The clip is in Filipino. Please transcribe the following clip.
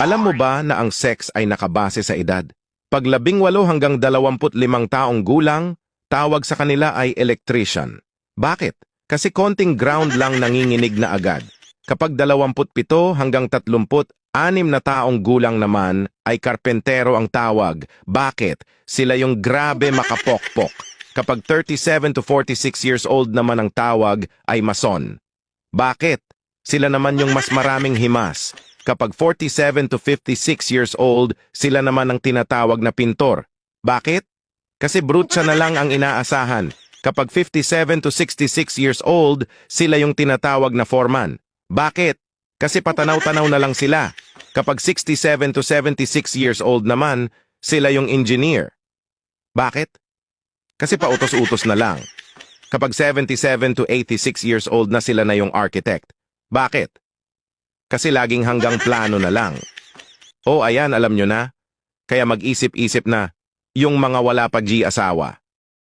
Alam mo ba na ang sex ay nakabase sa edad? Pag 18 hanggang 25 taong gulang, tawag sa kanila ay electrician. Bakit? Kasi konting ground lang nanginginig na agad. Kapag 27 hanggang 36 na taong gulang naman ay karpentero ang tawag. Bakit? Sila yung grabe makapokpok. Kapag 37 to 46 years old naman ang tawag ay mason. Bakit? Sila naman yung mas maraming himas. Kapag 47 to 56 years old, sila naman ang tinatawag na pintor. Bakit? Kasi brutsa na lang ang inaasahan. Kapag 57 to 66 years old, sila yung tinatawag na foreman. Bakit? Kasi patanaw-tanaw na lang sila. Kapag 67 to 76 years old naman, sila yung engineer. Bakit? Kasi pautos-utos na lang. Kapag 77 to 86 years old na sila na yung architect. Bakit? Kasi laging hanggang plano na lang. O ayan, alam nyo na. Kaya mag-isip-isip na yung mga wala pa G asawa.